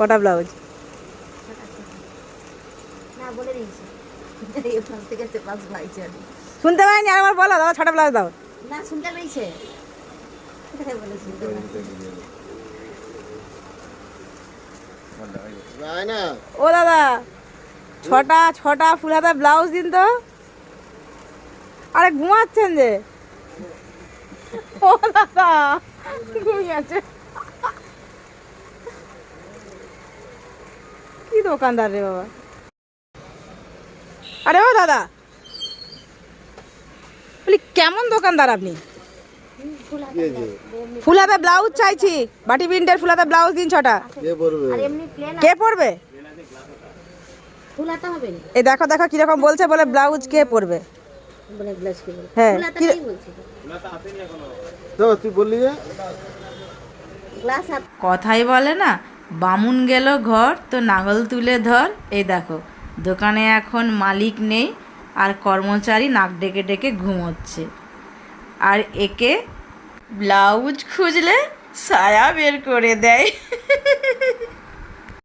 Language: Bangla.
কটা ব্লাউজ? শুনতে পাইনি, আরেকবার বলো দাদা, 6টা ব্লাউজ দাও। না শুনতে পেয়েছে। ও দাদা, 6টা ফুল হাতা ব্লাউজ দিন তো। আরে ঘুমাচ্ছেন যে? ও দাদা ঘুমিয়ে আছে। কি দোকানদার রে বাবা। আরে ও দাদা, বলি কেমন দোকানদার আপনি? ফুল হাতা ব্লাউজ চাইছি, বাটি প্রিন্টের ফুল হাতা ব্লাউজ দিন 6টা। কে পরবে? এই দেখো দেখো কিরকম বলছে, বলে ব্লাউজ কে পরবে? হ্যাঁ কথাই বলে না, বামুন গেল ঘর তো নাঙল তুলে ধর। এই দেখো দোকানে এখন মালিক নেই, আর কর্মচারী নাক ডেকে ডেকে ঘুমোচ্ছে, আর একে ব্লাউজ খুঁজলে সায়া বের করে দেয়।